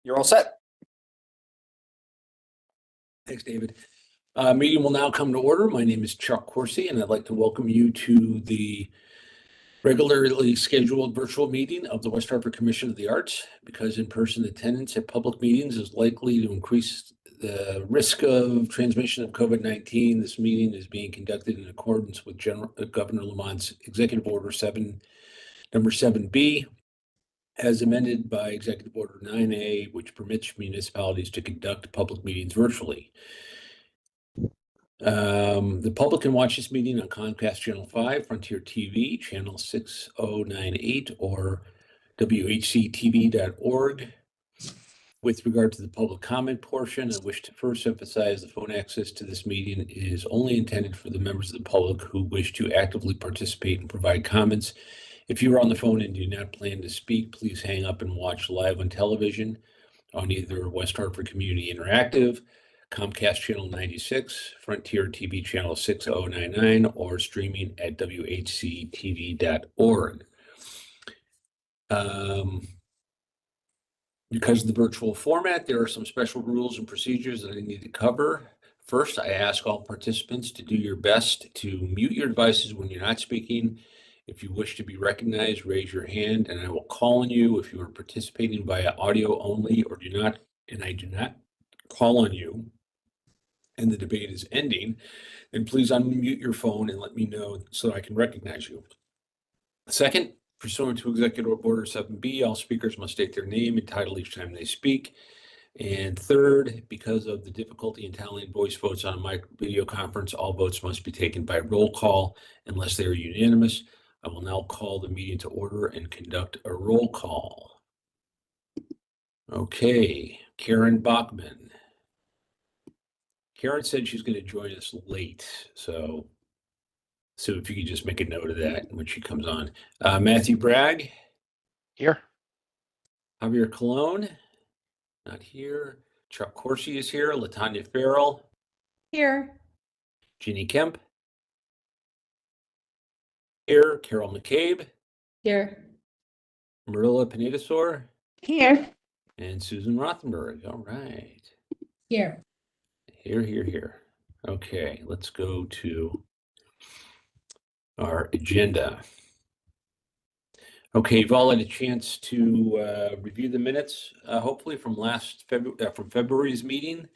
You're all set. Thanks, David. Meeting will now come to order. My name is Chuck Corsi, and I'd like to welcome you to the regularly scheduled virtual meeting of the West Hartford Commission of the Arts. Because in-person attendance at public meetings is likely to increase the risk of transmission of COVID-19, this meeting is being conducted in accordance with Governor Lamont's Executive Order number 7B, as amended by Executive Order 9A, which permits municipalities to conduct public meetings virtually. The public can watch this meeting on Comcast Channel 5, Frontier TV, Channel 6098, or WHCTV.org. With regard to the public comment portion, I wish to first emphasize the phone access to this meeting is only intended for the members of the public who wish to actively participate and provide comments. If you are on the phone and do not plan to speak, please hang up and watch live on television on either West Hartford Community Interactive, Comcast Channel 96, Frontier TV Channel 6099, or streaming at WHCTV.org. Because of the virtual format, there are some special rules and procedures that I need to cover. First, I ask all participants to do your best to mute your devices when you're not speaking. If you wish to be recognized, raise your hand and I will call on you. If you are participating via audio only or I do not call on you and the debate is ending, then please unmute your phone and let me know so I can recognize you. Second, pursuant to Executive Order 7B, all speakers must state their name and title each time they speak. And third, because of the difficulty in tallying voice votes on a video conference, all votes must be taken by roll call unless they are unanimous. I will now call the meeting to order and conduct a roll call. Okay, Karen Bachman. Karen said she's going to join us late, so if you could just make a note of that when she comes on. Matthew Bragg. Here. Javier Colon. Not here. Chuck Corsi is here. Latanya Farrell. Here. Ginny Kemp. Here. Carol McCabe. Here. Mirela Pinedasor. Here. And Susan Rothenberg. All right. Here. Here. Okay, let's go to our agenda. Okay, you've all had a chance to review the minutes, hopefully from from February's meeting.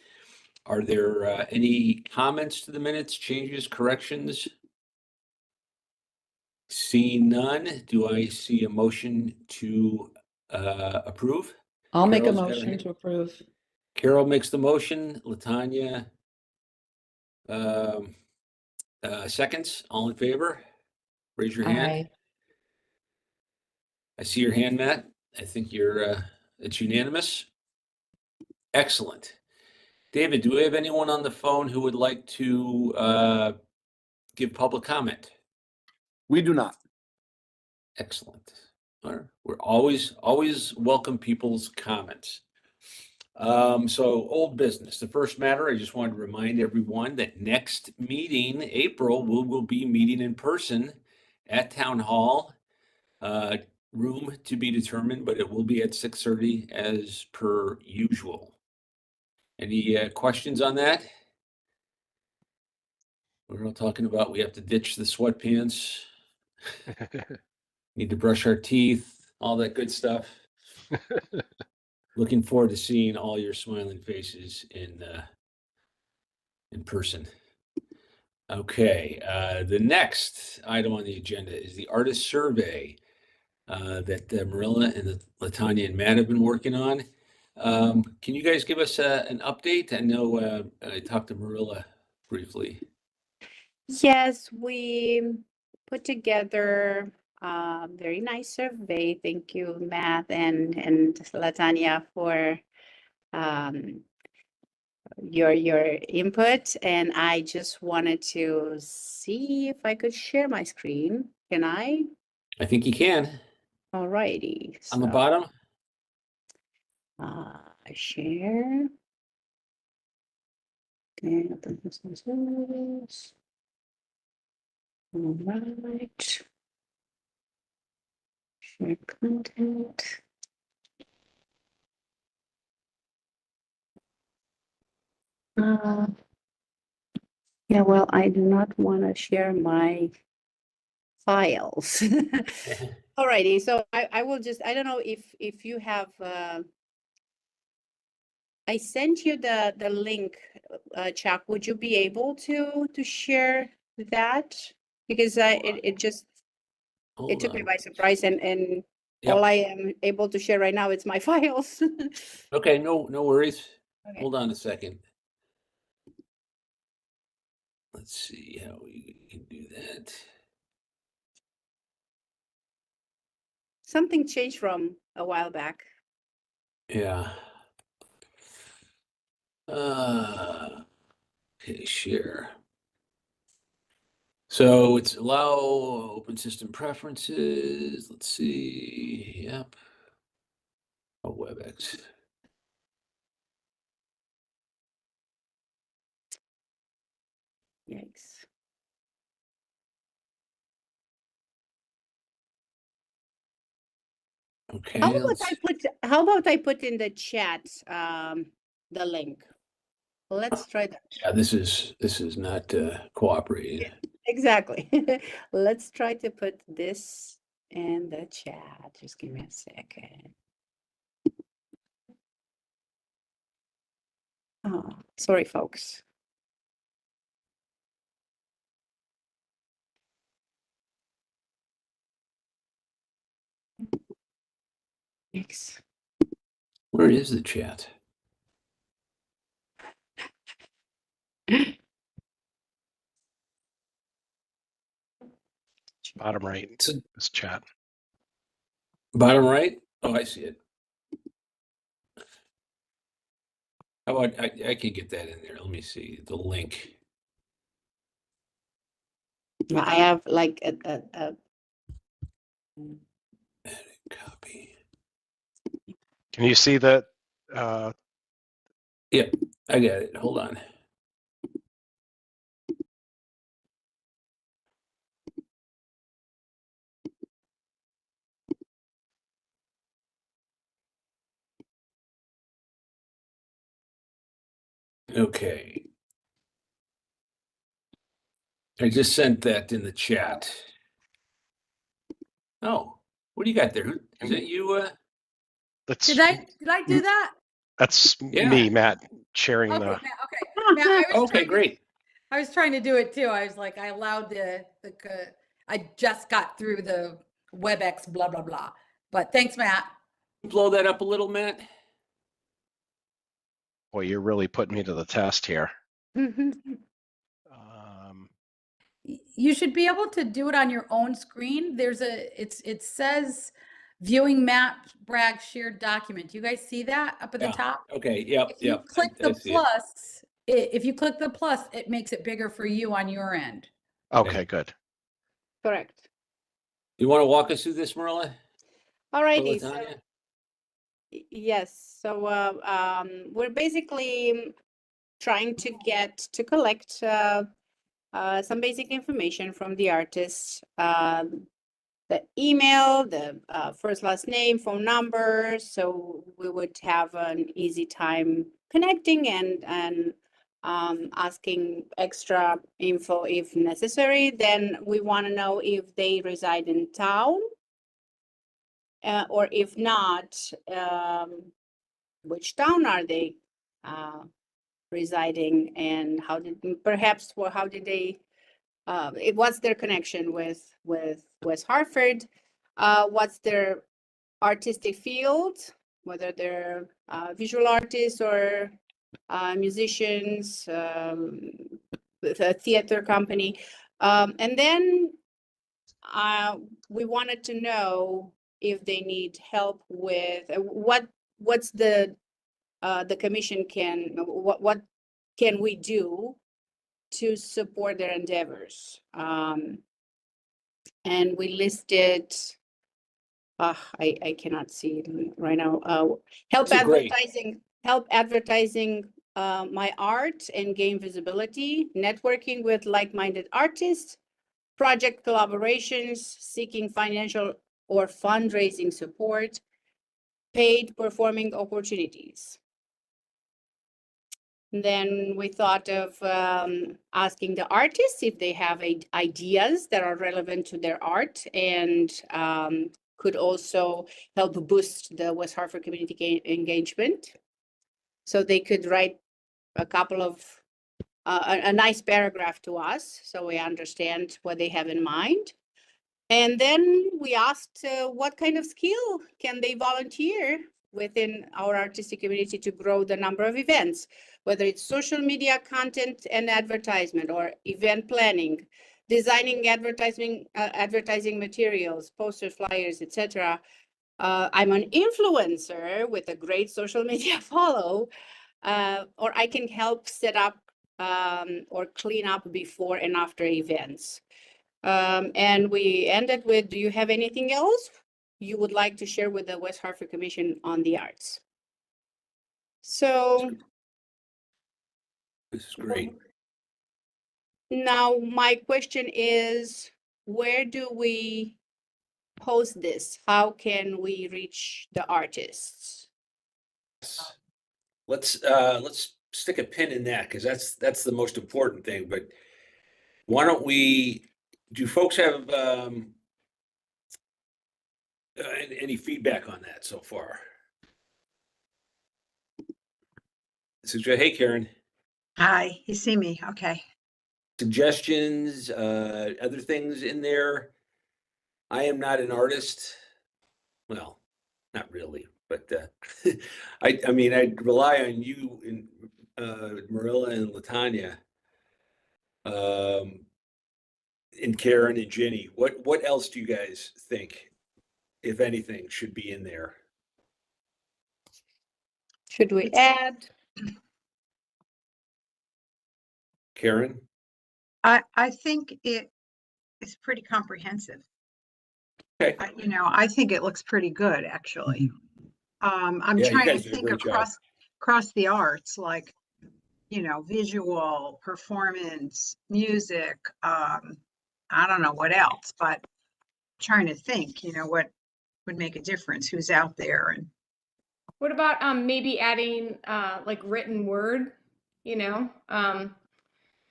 Are there any comments to the minutes, changes, corrections? Seeing none, do I see a motion to approve? I'll make a Carol's got her motion hand. to approve. Carol makes the motion. Latanya seconds. All in favor? Raise your hand. Aye. I see your hand, Matt. I think it's unanimous. Excellent. David, do we have anyone on the phone who would like to give public comment? We do not. Excellent. All right. We're always welcome people's comments. So old business. The first matter, I just wanted to remind everyone that next meeting, April, we'll be meeting in person at Town Hall. Room to be determined, but it will be at 6:30 as per usual. Any questions on that? We're all talking about we have to ditch the sweatpants, need to brush our teeth, all that good stuff. Looking forward to seeing all your smiling faces in person. Okay, the next item on the agenda is the artist survey that Mirela and Latanya and Matt have been working on. Can you guys give us an update? I know I talked to Mirela briefly. Yes, we put together a very nice survey. Thank you, Matt and Latanya, for your input. And I just wanted to see if I could share my screen. Can I? I think you can. All righty. On the bottom? Share. Okay, all right. Share content. Yeah, well, I do not want to share my files. Alrighty, so I will just, I don't know if you have, I sent you the link, Chuck. Would you be able to share that? Because it just, it Hold took me on. by surprise, and Yep. all I am able to share right now, it's my files. Okay, no worries. Okay. Hold on a second. Let's see how we can do that. Something changed from a while back. Yeah. Okay, share. So it's allow open system preferences. Let's see. Yep. Oh, WebEx. Yikes. Okay. How about I put in the chat the link? Let's try that. Yeah, this is not cooperating. Exactly. Let's try to put this in the chat. Just give me a second. Oh, sorry, folks. Thanks. Where is the chat? Bottom right, this chat. Bottom right? Oh, I see it. How about I can get that in there. Let me see the link. Yeah, I have like a Copy. Can you see that? Yep, I got it. Hold on. Okay. I just sent that in the chat. Oh, what do you got there? Is that you? That's Did I do that? that's Yeah. me, Matt, sharing Okay, the. Matt, okay. Matt, Okay, great. I was trying to do it too. I was like, I allowed I just got through the WebEx blah, blah, blah. But thanks, Matt. Blow that up a little, Matt. Boy, you're really putting me to the test here. You should be able to do it on your own screen. It says viewing Matt Bragg's shared document. Do you guys see that up at the Yeah. top? Okay. Yep. If you Yep. click I the see it. plus, if you click the plus, it makes it bigger for you on your end. Okay, good. correct. You want to walk us through this, Mirela? Alrighty, so Latanya? yes, so we're basically trying to collect some basic information from the artist, the email, the first, last name, phone number, so we would have an easy time connecting and asking extra info if necessary. Then we want to know if they reside in town, or if not, which town are they residing, and how did they what's their connection with West Hartford? What's their artistic field, whether they're visual artists or musicians, with a theater company. And then we wanted to know if they need help with what's the commission what can we do to support their endeavors. And we listed, I cannot see it right now. Help That's great. advertising my art and gain visibility, networking with like-minded artists, project collaborations, seeking financial or fundraising support, paid performing opportunities. Then we thought of asking the artists if they have ideas that are relevant to their art and could also help boost the West Hartford community engagement. So they could write a couple of a nice paragraph to us so we understand what they have in mind. And then we asked what kind of skill can they volunteer within our artistic community to grow the number of events, whether it's social media content and advertisement or event planning, designing advertising materials, posters, flyers, etc. I'm an influencer with a great social media follow, or I can help set up or clean up before and after events. And we ended with, do you have anything else you would like to share with the West Hartford Commission on the Arts? So This is great. now my question is, where do we post this? How can we reach the artists? Let's stick a pin in that because that's the most important thing. But why don't we? Do folks have any feedback on that so far? Hey, Karen. Hi, you see me? Okay. Suggestions, other things in there. I am not an artist. Well, not really, but I mean, I rely on you and Mirela and Latanya, and Karen and Ginny. What else do you guys think, if anything, should be in there? Should we add? Karen? I think it is pretty comprehensive. Okay. I think it looks pretty good, actually. I'm Yeah, you trying to guys did a think great job. across the arts, like, visual, performance, music, I don't know what else, but trying to think, what would make a difference, who's out there. And What about maybe adding like written word,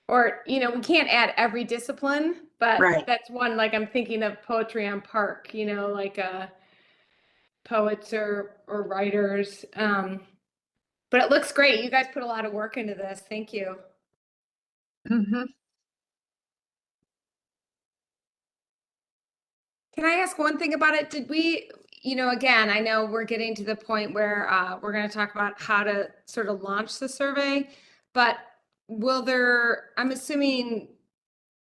or we can't add every discipline, but Right. that's one, like I'm thinking of poetry on park, like poets or writers. But it looks great. You guys put a lot of work into this. Thank you. Mhm. Can I ask one thing about it? Did we, again, I know we're getting to the point where we're going to talk about how to sort of launch the survey, but I'm assuming,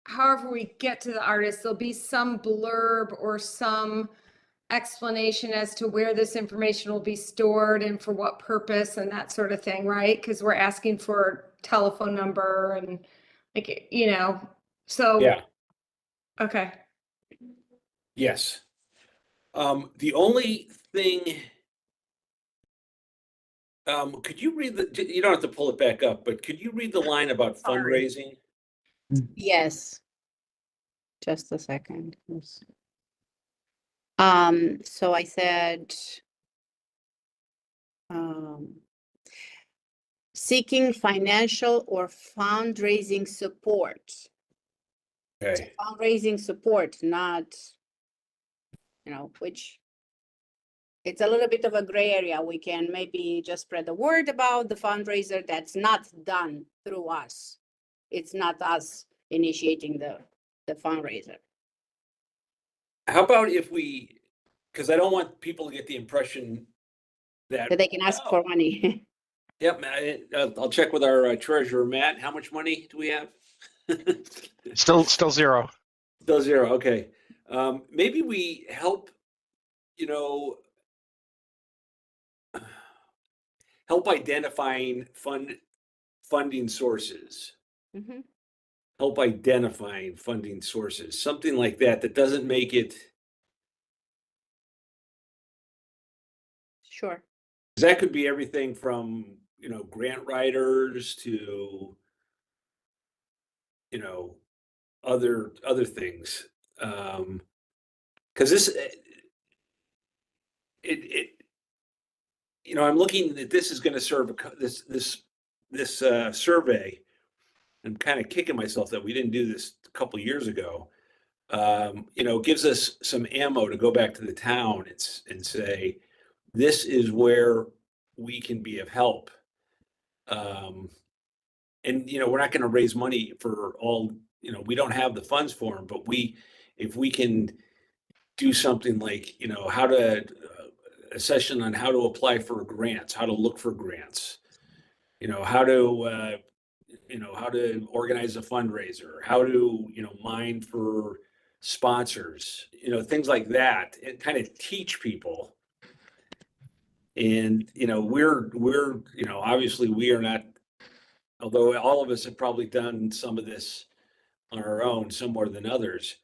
however we get to the artist, there'll be some blurb or some explanation as to where this information will be stored and for what purpose and that sort of thing, right? Because we're asking for telephone number and so. Yeah. Okay. Yes. The only thing, could you read you don't have to pull it back up, but could you read the line about Sorry. fundraising? Yes. Just a second. So I said, seeking financial or fundraising support. Okay. Fundraising support, not, which it's a little bit of a gray area. We can maybe just spread the word about the fundraiser that's not done through us. It's not us initiating the fundraiser. How about if because I don't want people to get the impression that. So they can ask for money. Yep, I'll check with our treasurer, Matt. How much money do we have? Still zero. Still zero. Okay. Maybe we help, help identifying funding sources. Mhm. Help identifying funding sources, something like that, that doesn't make it. Sure. That could be everything from, grant writers to, other things. Because this, I'm looking that this is going to serve this this survey, I'm kind of kicking myself that we didn't do this a couple years ago. You know, gives us some ammo to go back to the town and say, this is where we can be of help. And, you know, we're not going to raise money for all, you know, we don't have the funds for them, but if we can do something like, you know, a session on how to apply for grants, how to look for grants, you know, how to organize a fundraiser, how to, you know, mine for sponsors, you know, things like that, and kind of teach people. And, you know, we're, you know, obviously we are not, although all of us have probably done some of this on our own, some more than others.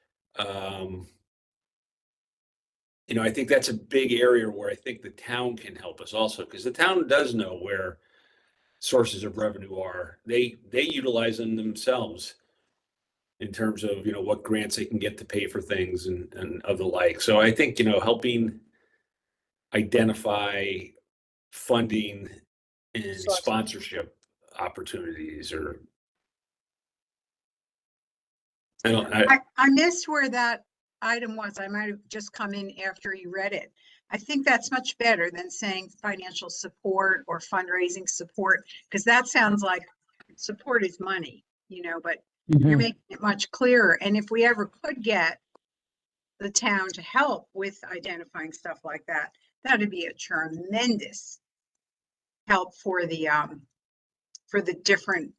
You know, I think that's a big area where I think the town can help us also, because the town does know where sources of revenue are. They utilize them themselves in terms of, you know, what grants they can get to pay for things and of the like. So I think, you know, helping identify funding and sponsorship opportunities, or I missed where that item was. I might have just come in after you read it. I think that's much better than saying financial support or fundraising support, because that sounds like support is money, you know, but you're making it much clearer. And if we ever could get the town to help with identifying stuff like that, that'd be a tremendous help for the different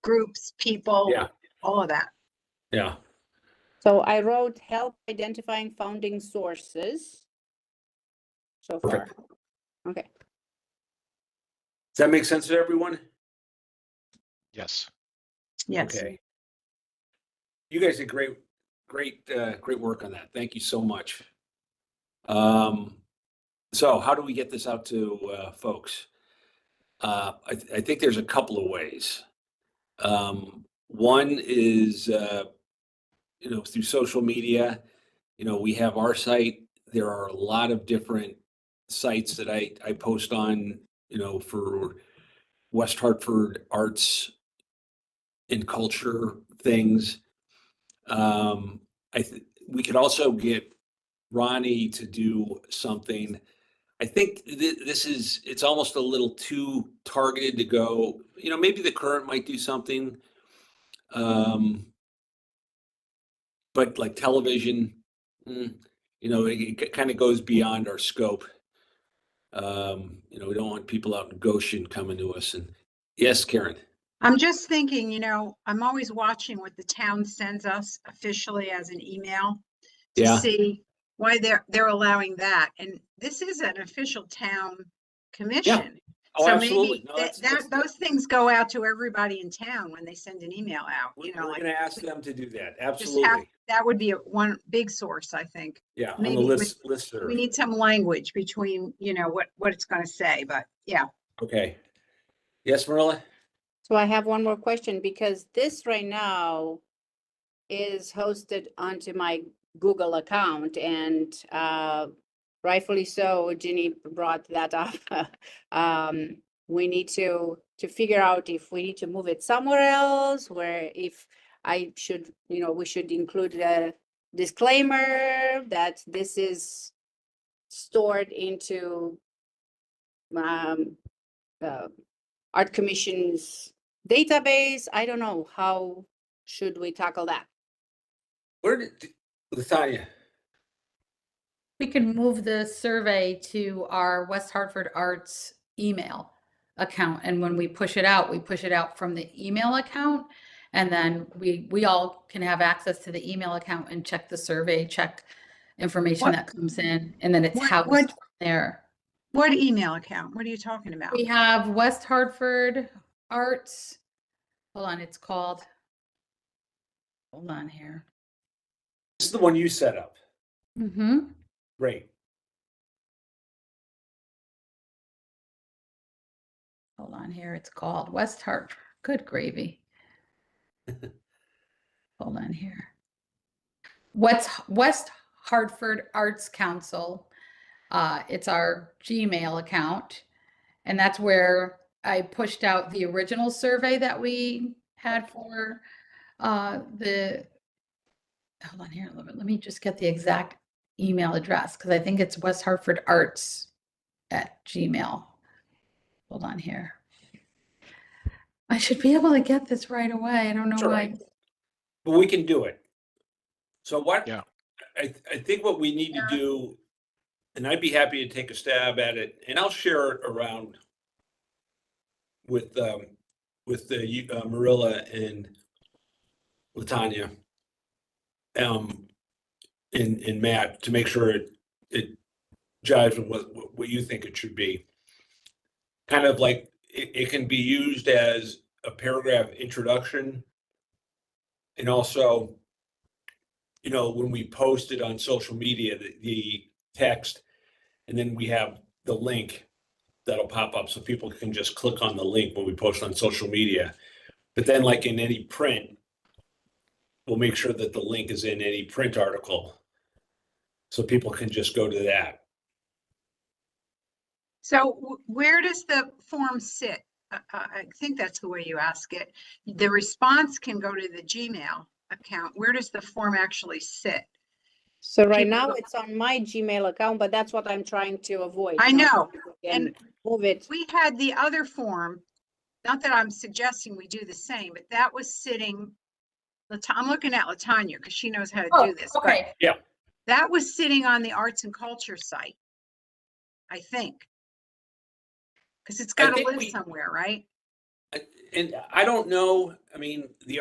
groups, people, Yeah. all of that. Yeah. So I wrote help identifying funding sources so far. Perfect. Okay. Does that make sense to everyone? Yes. Yes. Okay. You guys did great work on that. Thank you so much. So how do we get this out to folks? I think there's a couple of ways. One is, you know, through social media. You know, we have our site. There are a lot of different sites that I post on, you know, for West Hartford arts and culture things. We could also get Ronnie to do something. I think it's almost a little too targeted to go, you know, maybe the Current might do something. But like television, you know, it kind of goes beyond our scope. You know, we don't want people out in Goshen coming to us. And yes, Karen. I'm just thinking, you know, I'm always watching what the town sends us officially as an email to Yeah. see why they're allowing that. And this is an official town commission. Oh, So absolutely. maybe No, those things go out to everybody in town when they send an email out, you know, we're like going to ask them to do that. just have, Absolutely. that would be one big source, I think. Yeah, on Maybe the with- listserv. We need some language between, you know, what it's going to say, but yeah. Okay. Yes, Mirela? So I have one more question, because this right now is hosted onto my Google account, and rightfully so, Ginny brought that up. We need to figure out if we need to move it somewhere else, where if I should, you know, we should include a disclaimer that this is stored into Art Commission's database. I don't know, how should we tackle that? Where did Latanya? We can move the survey to our West Hartford Arts email account. And when we push it out from the email account. And then we all can have access to the email account and check the survey, check information What- that comes in, and then it's what- housed what- there. What email account? What are you talking about? We have West Hartford Arts. Hold on, it's called. Hold on here. This is the one you set up. Mm-hmm. Great. Hold on here. It's called West Hartford. Good gravy. Hold on here. West Hartford Arts Council. It's our Gmail account, and that's where I pushed out the original survey that we had for the, hold on here, let me just get the exact email address, because I think it's West Hartford Arts at Gmail. Hold on here. I should be able to get this right away. I don't know Sure. why. But we can do it. So what, Yeah. I think what we need to do, and I'd be happy to take a stab at it, and I'll share it around with the Mirela and Latanya, and Matt, to make sure it jives with what you think it should be. Kind of like it can be used as a paragraph introduction, and also, you know, when we post it on social media, the text, and then we have the link that'll pop up so people can just click on the link when we post on social media. But then, like in any print, we'll make sure that the link is in any print article so people can just go to that. So where does the form sit? I think that's the way you ask it. The response can go to the Gmail account. Where does the form actually sit? So right People now go- it's on my Gmail account, but that's what I'm trying to avoid. I not know, that people can and move it. We had the other form, not that I'm suggesting we do the same, but that was sitting, I'm looking at Latanya because she knows how to Oh, do this. but okay. That was sitting on the arts and culture site, I think. Because it's got to think live somewhere, right? And I don't know, I mean, the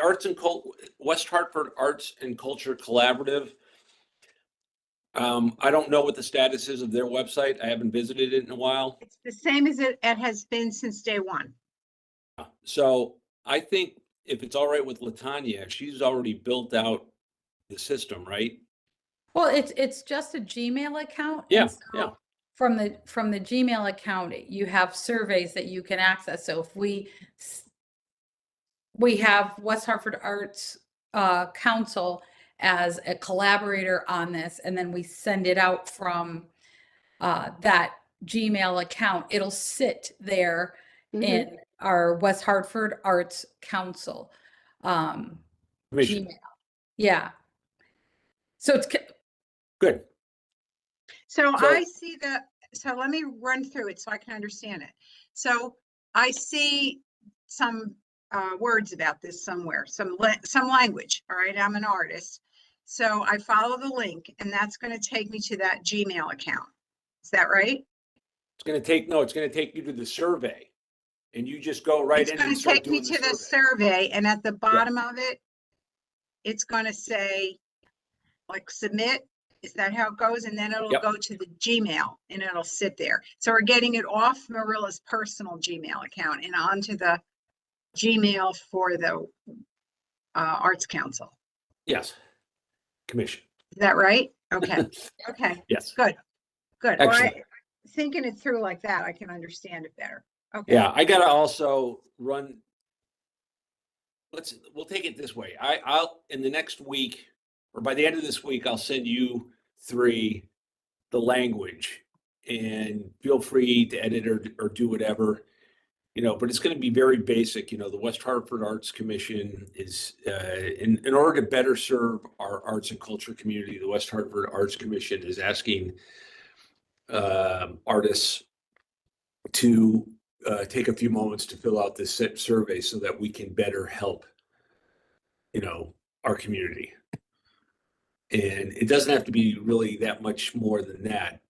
West Hartford Arts and Culture Collaborative, I don't know what the status is of their website. I haven't visited it in a while. It's the same as it has been since day one. So I think if it's all right with Latanya, she's already built out the system, right? Well, it's just a Gmail account. Yeah, and so yeah. From the Gmail account, you have surveys that you can access. So if we have West Hartford Arts Council as a collaborator on this, and then we send it out from that Gmail account, it'll sit there Mhm. in our West Hartford Arts Council Commission. Gmail. Yeah. So it's Good. So So- I see so let me run through it so I can understand it. So I see some words about this somewhere, some language, all right? I'm an artist. So I follow the link and that's going to take me to that Gmail account. Is that right? It's going to take you to the survey, and you just go right It's in going and to start take me doing to the the survey. survey and at the bottom of it, it's going to say like submit. Is that how it goes? And then it'll Yep. go to the Gmail and it'll sit there. So we're getting it off Marilla's personal Gmail account and onto the Gmail for the Arts Council. Yes. Commission. Is that right? Okay. Okay. Yes. Good. Good. Excellent. All right. Thinking it through like that, I can understand it better. Okay. Yeah, I gotta also run. We'll take it this way. I'll in the next week, or by the end of this week, I'll send you three the language, and feel free to edit or do whatever, you know, but it's going to be very basic. You know, the West Hartford Arts Commission is, in order to better serve our arts and culture community, the West Hartford Arts Commission is asking artists to take a few moments to fill out this survey so that we can better help, you know, our community. And it doesn't have to be really that much more than that.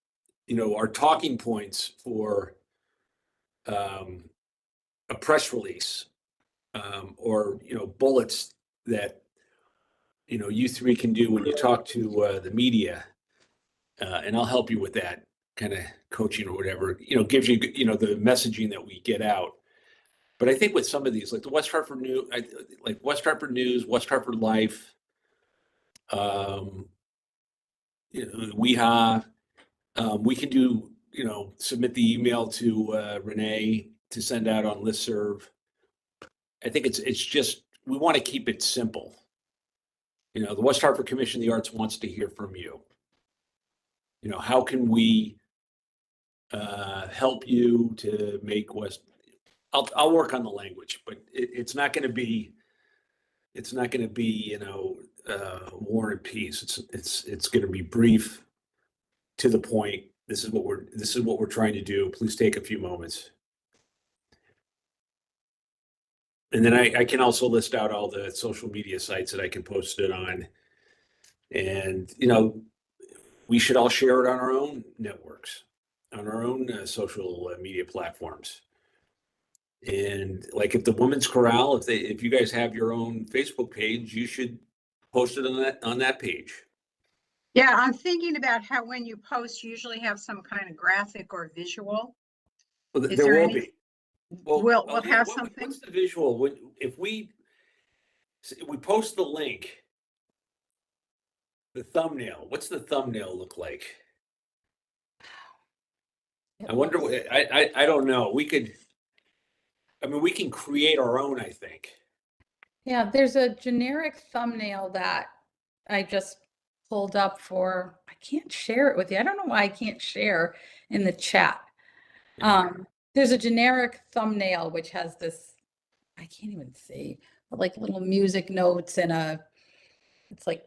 You know, our talking points for a press release, or, you know, bullets that, you know, you three can do when you talk to the media, and I'll help you with that kind of coaching or whatever, you know, gives you, you know, the messaging that we get out. But I think with some of these, like the West Hartford News, like West Hartford News, West Hartford Life, you know, we can do, you know, submit the email to Renee to send out on listserv. I think it's just, we want to keep it simple. You know, the West Hartford Commission of the Arts wants to hear from you. You know, how can we help you to make I'll work on the language, but it's not going to be, War and Peace. It's going to be brief, to the point. This is what we're trying to do. Please take a few moments. And then I can also list out all the social media sites that I can post it on. And, we should all share it on our own networks, on our own social media platforms. And like if the Women's Chorale, if you guys have your own Facebook page, you should post it on that page. Yeah, I'm thinking about how when you post, you usually have some kind of graphic or visual. Well, Is there there will any- be. We'll Yeah, have something? What's the visual? If we post the link, the thumbnail, what's the thumbnail look like? I wonder, I don't know. We can create our own, I think. Yeah, there's a generic thumbnail that I just pulled up for, I can't share it with you. I don't know why I can't share in the chat. There's a generic thumbnail which has this, I can't even see, but like little music notes and it's like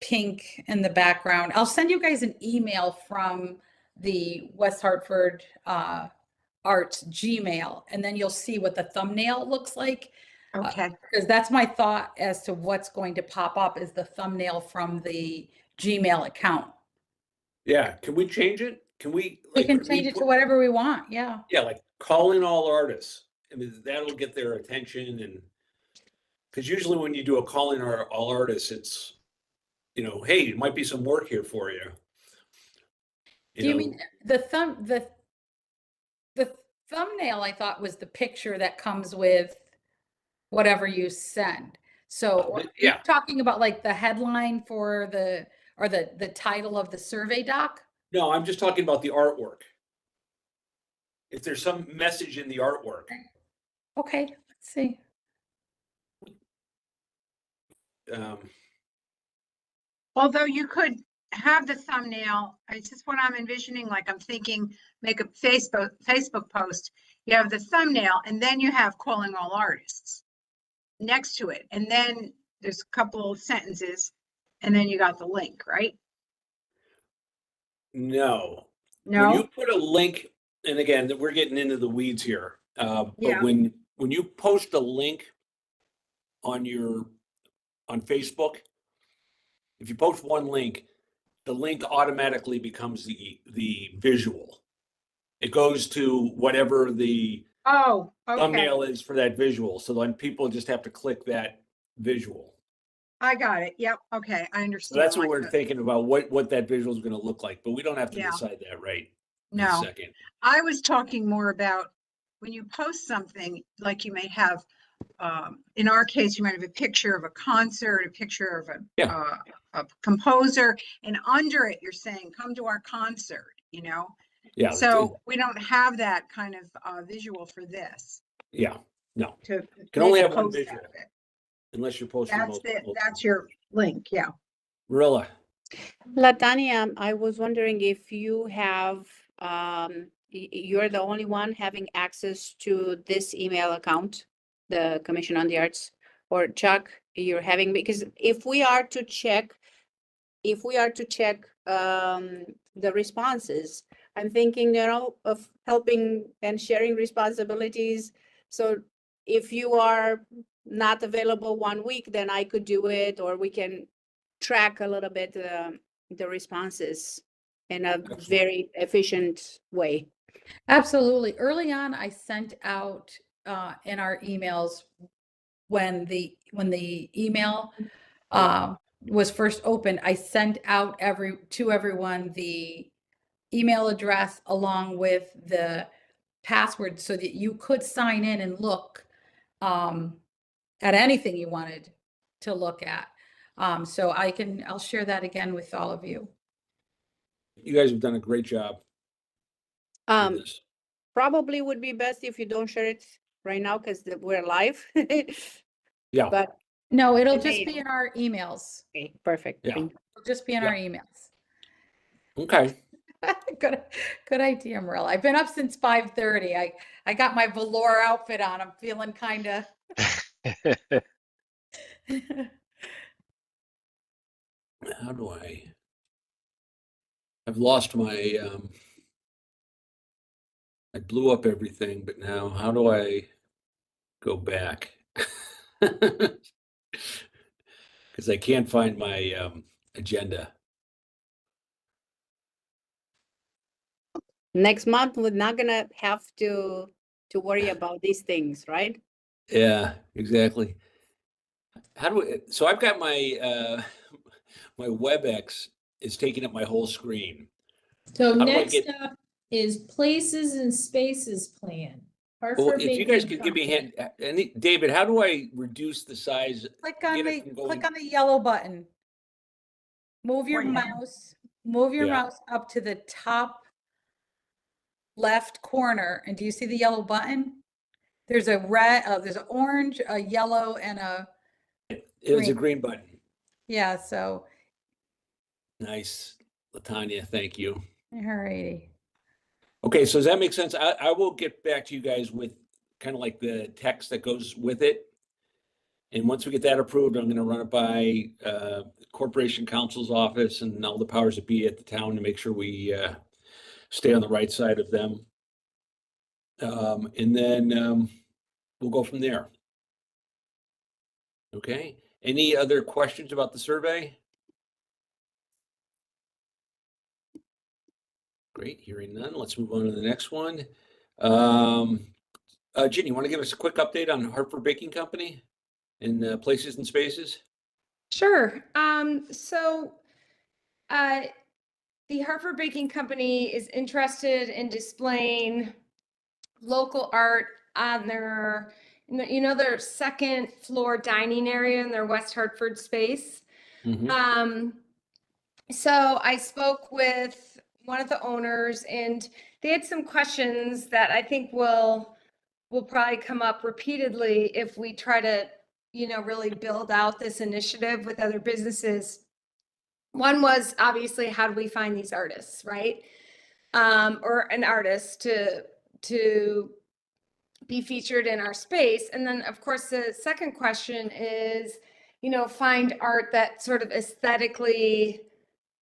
pink in the background. I'll send you guys an email from the West Hartford Arts Gmail, and then you'll see what the thumbnail looks like. Okay, Because that's my thought as to what's going to pop up is the thumbnail from the Gmail account. Yeah, can we change it? Can we? We can could change it to put- whatever we want, yeah. Yeah, like call in all artists. I mean, that'll get their attention, and because usually when you do a call in all artists, it's, hey, it might be some work here for you. Do you mean the thumbnail I thought was the picture that comes with whatever you send. So yeah. you're talking about like the headline for the title of the survey doc? No, I'm just talking about the artwork. If there's some message in the artwork. Okay, let's see. although you could have the thumbnail, it's just what I'm envisioning, like I'm thinking, make a Facebook post. You have the thumbnail and then you have calling all artists next to it. And then there's a couple of sentences and then you got the link, right? No. When you No? put a link, and again, we're getting into the weeds here. But Yeah. when you post a link on Facebook, if you post one link, the link automatically becomes the visual. It goes to whatever the Oh, okay. thumbnail is for that visual. So then people just have to click that visual. I got it. Yep. Okay. I So understand. that's what like we're the- thinking about, what that visual is going to look like, but we don't have to Yeah. decide that right in a No, second. I was talking more about when you post something, like you may have, in our case, you might have a picture of a concert, a picture of a composer, and under it, you're saying, come to our concert, Yeah. So we don't have that kind of visual for this Yeah. No, to. can only make a have one post out visual. of it. unless you're posting That's multiple. that's your link, yeah. Mirela. Latanya, I was wondering if you have, you're the only one having access to this email account, the Commission on the Arts, or Chuck, you're having, because if we are to check the responses, I'm thinking, of helping and sharing responsibilities. So if you are not available 1 week, then I could do it, or we can track a little bit the responses in a Excellent. very efficient way. Absolutely. Early on, I sent out in our emails when the email was first opened, I sent out to everyone the email address along with the password so that you could sign in and look at anything you wanted to look at. So I'll share that again with all of you. You guys have done a great job with this. Probably would be best if you don't share it right now because we're live. Yeah. But No, it'll Okay. just be in our emails. okay, perfect. Yeah. Thank you. It'll just be in our emails. Okay. Good idea, Mirela. I've been up since 5:30. I got my velour outfit on. I'm feeling kind of. How do I've lost my, I blew up everything, but now how do I go back? Because I can't find my agenda. Next month, we're not gonna have to worry about these things, right? Yeah, exactly. How do I, so I've got my, my WebEx is taking up my whole screen. So How do I next get- up is places and spaces plan. Well, Hartford if you guys Baking could give me a Company. hand, David, how do I reduce the size? Click on Get the it from going- click on the yellow button. Move your Where you- mouse. Move your Yeah. mouse up to the top left corner, and do you see the yellow button? There's a red, there's an orange, a yellow, and a It's a green button. yeah. So, Nice, Latanya, thank you. alrighty. Okay, so does that make sense? I will get back to you guys with kind of like the text that goes with it. And once we get that approved, I'm gonna run it by Corporation Counsel's office and all the powers that be at the town to make sure we stay on the right side of them. And then we'll go from there. Okay, any other questions about the survey? Great, hearing none. Let's move on to the next one. Ginny, you want to give us a quick update on Hartford Baking Company and places and spaces? Sure. The Hartford Baking Company is interested in displaying local art on their, their second floor dining area in their West Hartford space. Mhm. So I spoke with one of the owners and they had some questions that I think will probably come up repeatedly if we try to, really build out this initiative with other businesses. One was obviously, how do we find these artists, right? Or an artist to be featured in our space. And then of course, the second question is, find art that sort of aesthetically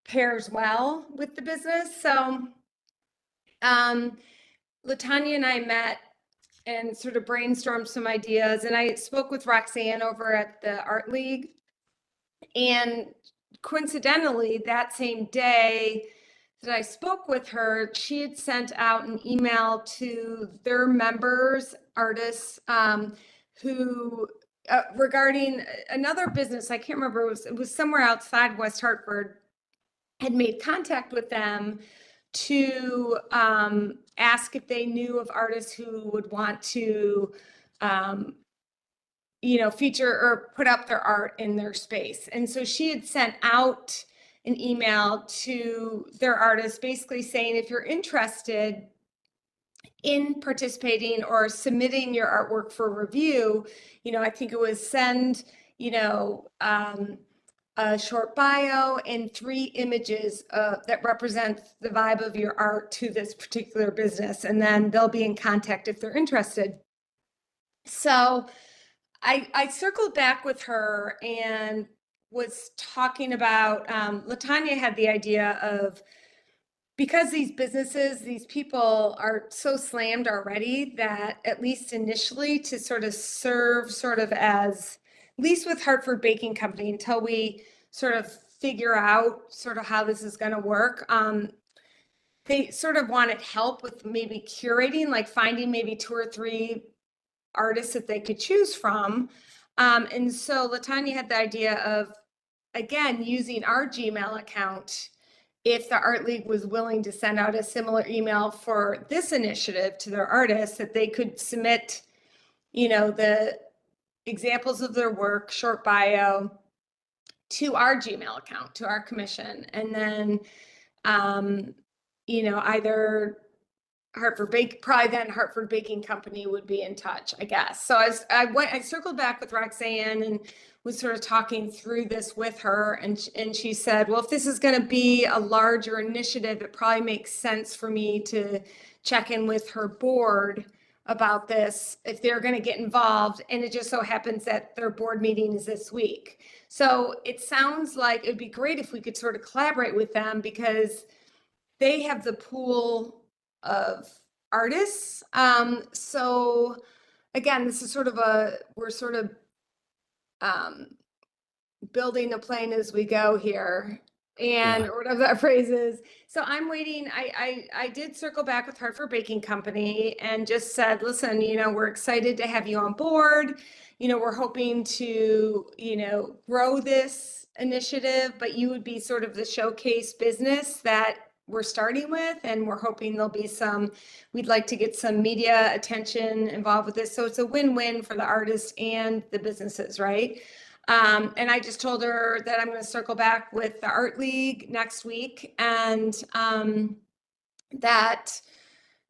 pairs well with the business. So Latanya and I met and sort of brainstormed some ideas. And I spoke with Roxanne over at the Art League. And coincidentally, that same day that I spoke with her, she had sent out an email to their members, artists, who regarding another business, I can't remember, it was somewhere outside West Hartford, had made contact with them to ask if they knew of artists who would want to feature or put up their art in their space. And so she had sent out an email to their artists basically saying, if you're interested in participating or submitting your artwork for review, I think it was send, a short bio and 3 images that represent the vibe of your art to this particular business. And then they'll be in contact if they're interested. So I circled back with her and was talking about, Latanya had the idea of, because these businesses, these people are so slammed already that at least initially to sort of serve sort of as, at least with Hartford Baking Company, until we sort of figure out sort of how this is going to work. They sort of wanted help with maybe curating, like finding maybe 2 or 3 artists that they could choose from. And so Latanya had the idea of, again, using our Gmail account if the Art League was willing to send out a similar email for this initiative to their artists, that they could submit, the examples of their work, short bio, to our Gmail account, to our commission. And then, either probably then Hartford Baking Company would be in touch, I guess. So I circled back with Roxanne and was sort of talking through this with her, and she said, well, if this is going to be a larger initiative, it probably makes sense for me to check in with her board about this if they're going to get involved. And it just so happens that their board meeting is this week. So it sounds like it'd be great if we could sort of collaborate with them, because they have the pool of artists. So again, this is we're sort of building a plane as we go here, and or whatever that phrase is. So I'm waiting. I did circle back with Hartford Baking Company and just said, listen, we're excited to have you on board. We're hoping to, grow this initiative, but you would be sort of the showcase business that we're starting with, and we're hoping we'd like to get some media attention involved with this. So it's a win-win for the artists and the businesses, right? And I just told her that I'm going to circle back with the Art League next week, and that,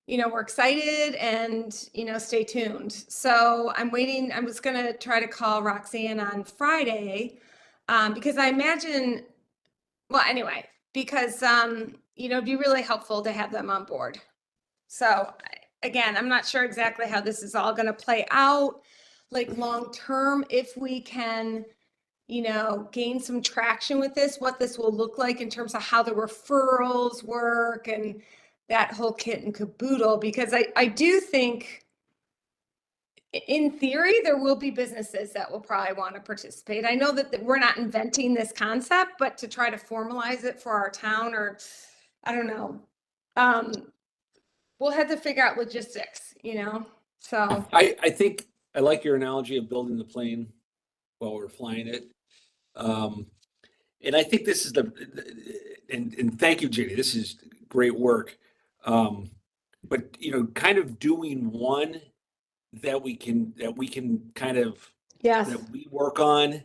we're excited, and, stay tuned. So I'm waiting. I was going to try to call Roxanne on Friday, because I imagine, well, anyway, because, it'd be really helpful to have them on board. So again, I'm not sure exactly how this is all going to play out, like long term, if we can, gain some traction with this, what this will look like in terms of how the referrals work and that whole kit and caboodle, because I do think in theory, there will be businesses that will probably want to participate. I know that we're not inventing this concept, but to try to formalize it for our town, or I don't know, we'll have to figure out logistics, so. I think I like your analogy of building the plane while we're flying it. And I think this is and thank you, Ginny, this is great work. But, kind of doing one that we can kind of, Yes. that we work on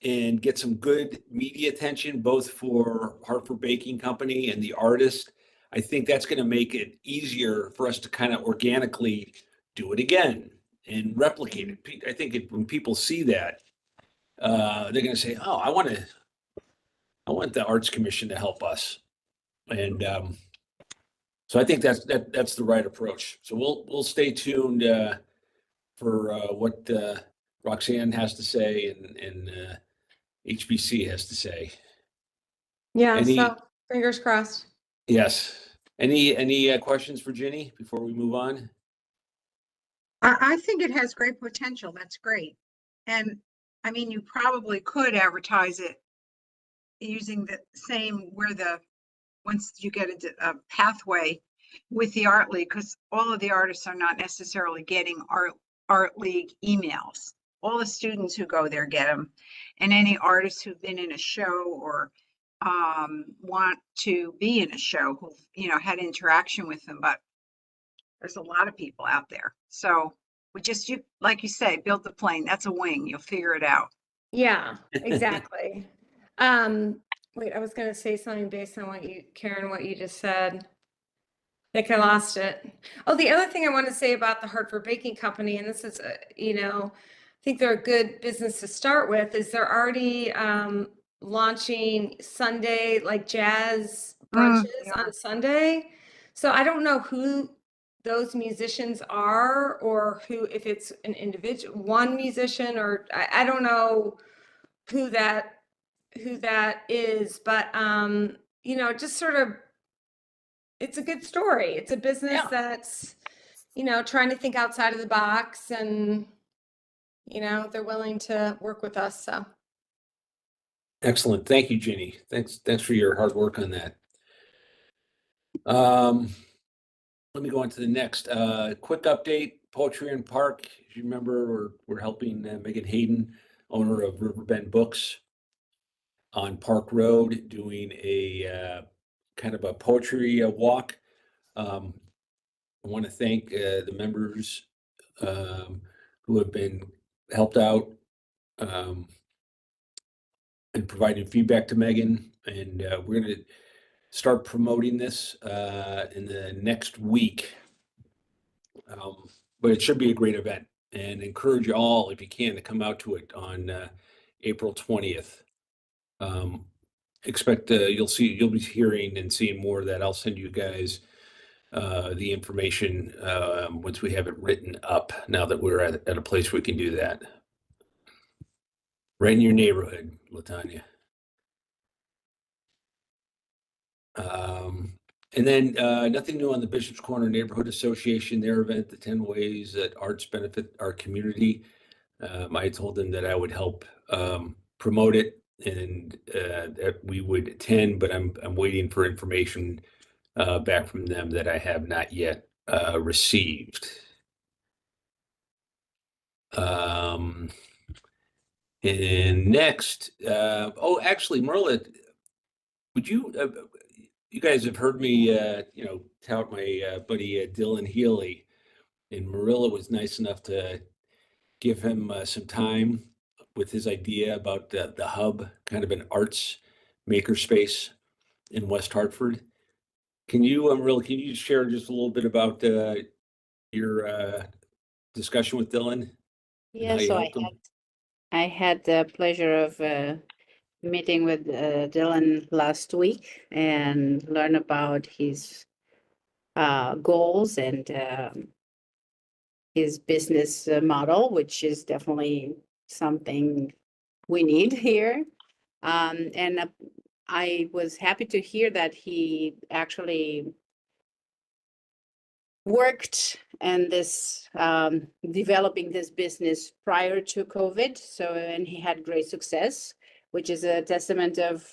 and get some good media attention, both for Hartford Baking Company and the artist. I think that's going to make it easier for us to kind of organically do it again and replicate it. I think when people see that, they're going to say, oh, I want the Arts Commission to help us. And so I think that's the right approach. So we'll stay tuned for what Roxanne has to say and HBC has to say. Yeah, Any- so fingers crossed. Yes. Any questions for Ginny before we move on? I think it has great potential. That's great. And I mean, you probably could advertise it using the same once you get a pathway with the Art League, because all of the artists are not necessarily getting Art League emails. All the students who go there get them, and any artists who've been in a show or want to be in a show who've had interaction with them. But there's a lot of people out there, so you like you say, build the plane. That's a wing. You'll figure it out. Yeah, exactly. Wait, I was going to say something based on Karen, what you just said. I think I lost it. Oh, the other thing I want to say about the Hartford Baking Company, and this is, I think they're a good business to start with, is they're already launching Sunday, like jazz brunches on Sunday. So I don't know who those musicians are, or if it's an individual, one musician, or I don't know who that is, but just sort of, it's a good story. It's a business that's, trying to think outside of the box, and, they're willing to work with us. So. Excellent. Thank you, Ginny. Thanks for your hard work on that. Let me go on to the next. Quick update, Poetry in Park. As you remember, we're helping Megan Hayden, owner of Riverbend Books, on Park Road, doing a kind of a poetry walk. I want to thank the members who have been helped out and providing feedback to Megan. And we're going to start promoting this in the next week. But it should be a great event, and encourage you all, if you can, to come out to it on April 20th. Expect you'll be hearing and seeing more of that. I'll send you guys the information once we have it written up, now that we're at a place we can do that. Right in your neighborhood, Latanya. And then nothing new on the Bishop's Corner Neighborhood Association, their event, the 10 ways that arts benefit our community. I told them that I would help promote it, and that we would attend, but I'm waiting for information back from them that I have not yet received. And next, actually, Mirela, would you, you guys have heard me, tout my buddy Dylan Healy, and Mirela was nice enough to give him some time with his idea about the hub, kind of an arts makerspace in West Hartford. Can you, Mirela, can you share just a little bit about your discussion with Dylan? Yeah, you so helped him? I had the pleasure of meeting with Dylan last week and learn about his goals and his business model, which is definitely something we need here. And I was happy to hear that he actually worked and this developing this business prior to COVID. So, and he had great success, which is a testament of,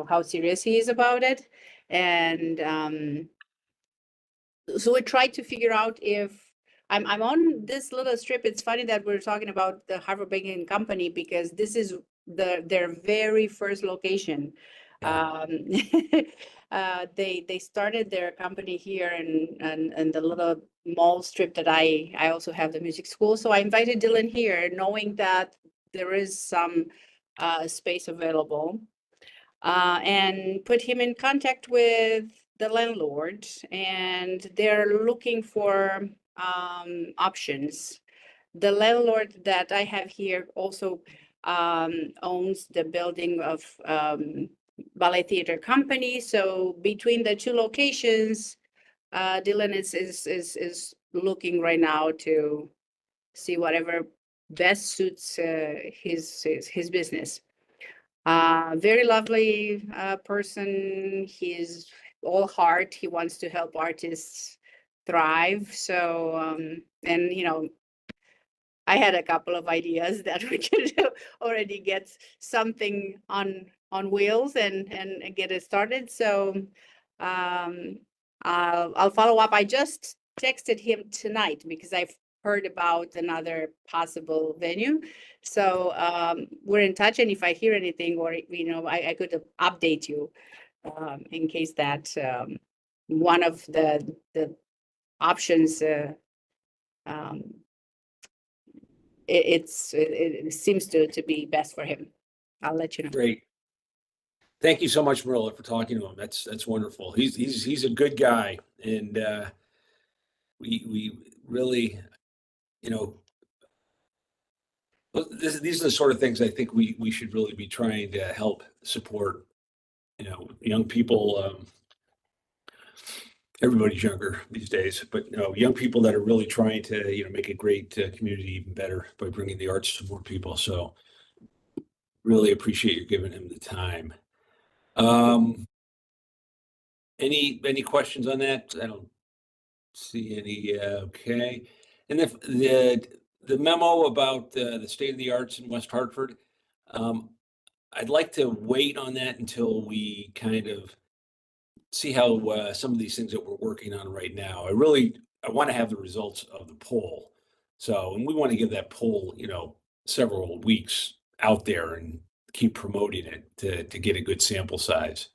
how serious he is about it. And so we tried to figure out if I'm on this little strip. It's funny that we're talking about the Harvard Baking Company, because this is their very first location. Yeah. They started their company here in the little mall strip that I also have the music school. So I invited Dylan here, knowing that there is some space available, and put him in contact with the landlord, and they're looking for options. The landlord that I have here also owns the building of ballet theater company. So between the two locations, Dylan is looking right now to see whatever best suits his business. Very lovely person. He's all heart. He wants to help artists thrive. So and I had a couple of ideas that we could already get something on wheels and get it started. So I'll follow up. I just texted him tonight because I've heard about another possible venue. So we're in touch, and if I hear anything, or I could update you in case that one of the options it seems to be best for him. I'll let you know. Great. Thank you so much, Mirela, for talking to him. That's wonderful. He's a good guy, and we really, these are the sort of things I think we should really be trying to help support. Young people. Everybody's younger these days, but young people that are really trying to make a great community even better by bringing the arts to more people. So really appreciate you giving him the time. Any questions on that? I don't see any. Okay. And the memo about the state of the arts in West Hartford, I'd like to wait on that until we kind of see how some of these things that we're working on right now. I want to have the results of the poll. So, and we want to give that poll, several weeks out there and keep promoting it to get a good sample size.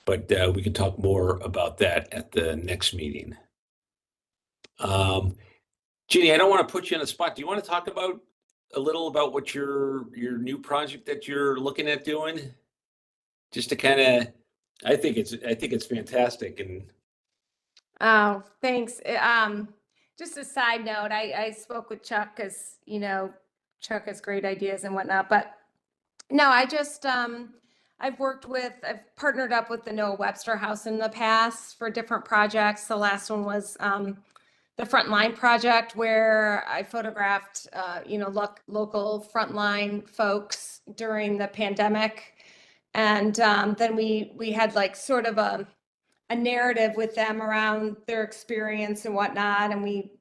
But we can talk more about that at the next meeting. Ginny, I don't want to put you on the spot. Do you want to talk about a little about what your new project that you're looking at doing? Just to kind of I think it's fantastic. And Oh, thanks. Just a side note, I spoke with Chuck because, you know, Chuck has great ideas and whatnot, but no, I've partnered up with the Noah Webster House in the past for different projects. The last one was the Frontline project where I photographed, local frontline folks during the pandemic. And then we had like sort of a narrative with them around their experience and whatnot. And we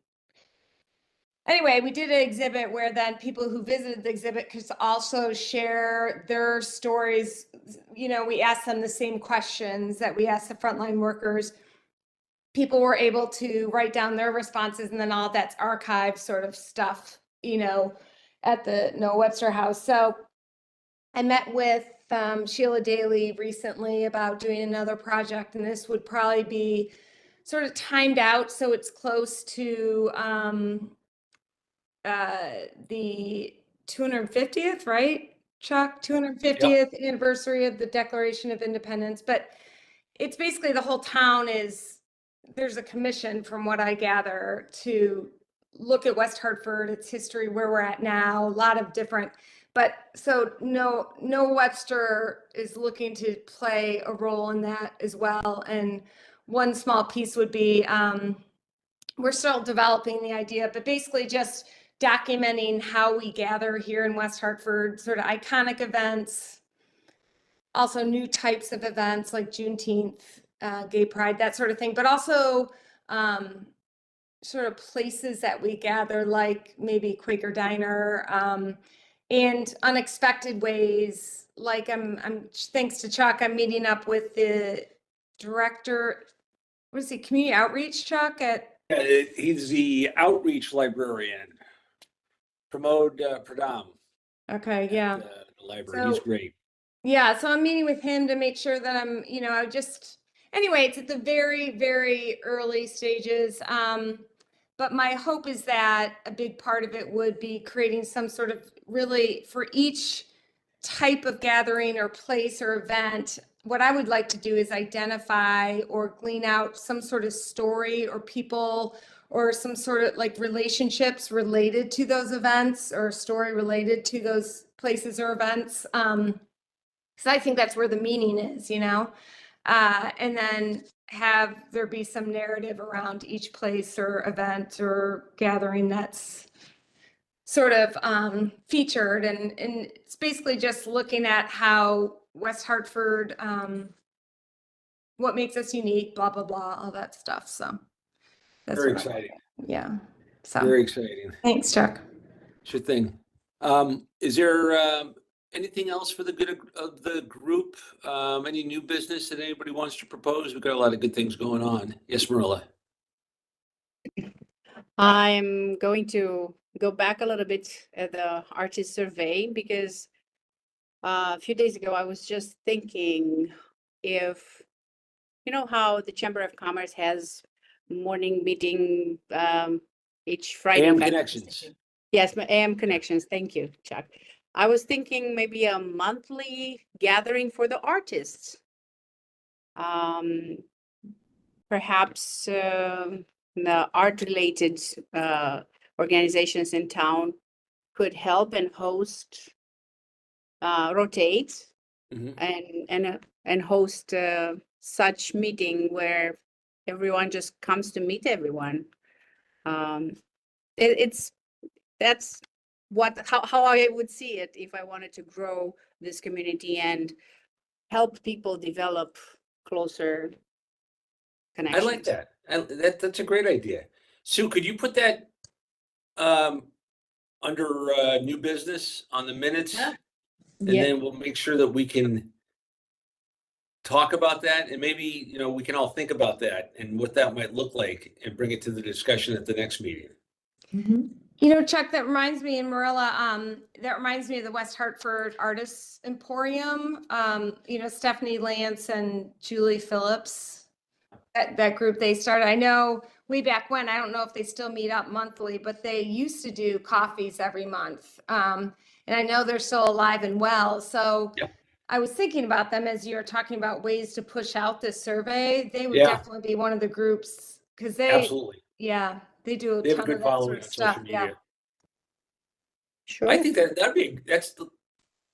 did an exhibit where then people who visited the exhibit could also share their stories. You know, we asked them the same questions that we asked the frontline workers. People were able to write down their responses, and then all that's archived sort of stuff, you know, at the Noah Webster House. So I met with Sheila Daly recently about doing another project, and this would probably be sort of timed out so it's close to the 250th, right, Chuck? 250th anniversary of the Declaration of Independence. But it's basically the whole town there's a commission, from what I gather, to look at West Hartford, its history, where we're at now, a lot of different. But so Noah Webster is looking to play a role in that as well. And one small piece would be, we're still developing the idea, but basically just documenting how we gather here in West Hartford, sort of iconic events, also new types of events like Juneteenth, Gay Pride, that sort of thing, but also sort of places that we gather, like maybe Quaker Diner, and unexpected ways. Like I'm thanks to Chuck, I'm meeting up with the director, what is he, community outreach, Chuck, he's the outreach librarian, Pramod Pradam. Okay, yeah. At the library. He's great. Yeah, so I'm meeting with him to make sure that I'm, anyway, it's at the very, very early stages. But my hope is that a big part of it would be creating some sort of, really, for each type of gathering or place or event, what I would like to do is identify or glean out some sort of story or people or some sort of like relationships related to those events or story related to those places or events. So I think that's where the meaning is, and then have there be some narrative around each place or event or gathering that's sort of featured. And it's basically just looking at how West Hartford, what makes us unique, blah, blah, blah, all that stuff. So that's Very exciting. Yeah. So very exciting. Thanks, Chuck. Sure thing. Is there anything else for the good of the group? Any new business that anybody wants to propose? We've got a lot of good things going on. Yes, Mirela. I'm going to go back a little bit at the artist survey because a few days ago I was just thinking, if you know how the Chamber of Commerce has morning meeting each Friday. AM Connections. Yes, AM Connections. Thank you, Chuck. I was thinking maybe a monthly gathering for the artists. Perhaps the art-related organizations in town could help and host, rotate, and host such meeting where everyone just comes to meet everyone. That's how I would see it if I wanted to grow this community and help people develop closer connections. I like that. That's a great idea. Sue, could you put that under new business on the minutes? Yeah. And Yeah. then we'll make sure that we can talk about that, and maybe, we can all think about that and what that might look like and bring it to the discussion at the next meeting. Mhm. Chuck, that reminds me, and Mirela, that reminds me of the West Hartford Artists Emporium. Stephanie Lance and Julie Phillips, that group they started. I know way back when, I don't know if they still meet up monthly, but they used to do coffees every month. And I know they're still alive and well. So Yep. I was thinking about them as you're talking about ways to push out this survey. They would Yeah. definitely be one of the groups because they, Absolutely. yeah, they do a They have a ton good of that sort following of on stuff. social Yeah. media. Sure. I think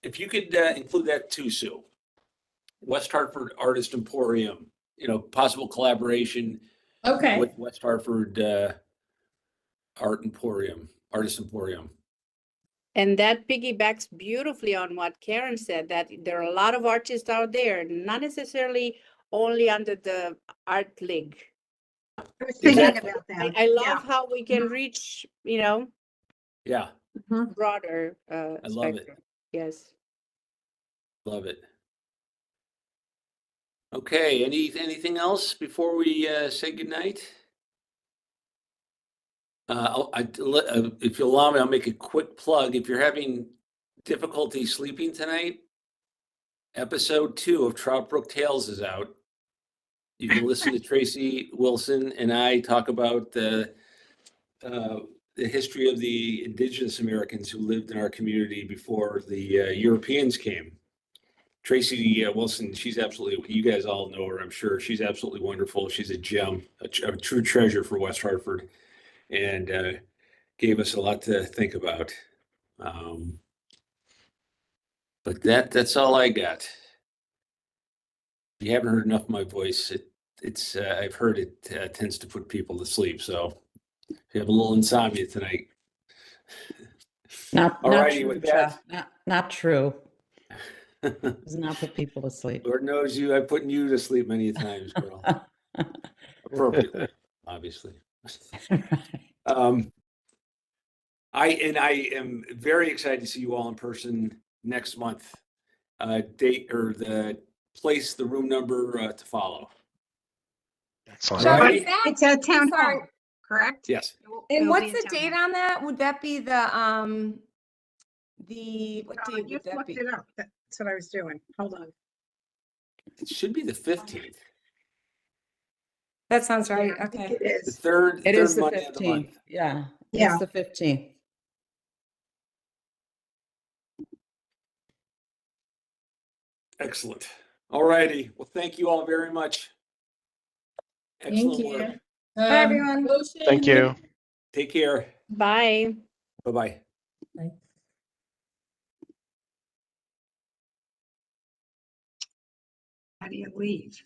if you could include that too, Sue. West Hartford Artist Emporium, possible collaboration Okay, with West Hartford Artist Emporium. And that piggybacks beautifully on what Karen said, that there are a lot of artists out there, not necessarily only under the art league. I was thinking Exactly. about I, that. I Yeah. love how we can reach, Yeah, broader I love it. spectrum. Yes. Love it. Okay, anything else before we say goodnight? If you'll allow me, I'll make a quick plug. If you're having difficulty sleeping tonight, episode 2 of Trout Brook Tales is out. You can listen to Tracy Wilson and I talk about the history of the indigenous Americans who lived in our community before the Europeans came. Tracy Wilson, she's absolutely, you guys all know her, I'm sure. She's absolutely wonderful. She's a gem, a true treasure for West Hartford, and gave us a lot to think about. But that's all I got. If you haven't heard enough of my voice, I've heard it tends to put people to sleep. So if you have a little insomnia tonight. Not Alrighty, true, with that. Jeff. Not true. Does not put people to sleep. Lord knows I've put you to sleep many times, girl. Appropriately, obviously. I am very excited to see you all in person next month. Date or the place, the room number to follow. Excellent. All Chuck, right. is that, It's at Town sorry. Hall, correct? Yes. And It'll what's be the in Town date Hall. on that? Would that be what I date would just that looked be? it up. That's what I was doing. Hold on. It should be the 15th. That sounds right. Yeah, I think Okay. it The is. third It is the Monday of the month. 15th. Yeah, Yeah. it's the 15th. Excellent. All righty. Well, thank you all very much. thank Excellent you. work. Bye, everyone. Thank you. Take care. Bye. Bye-bye. How do you leave?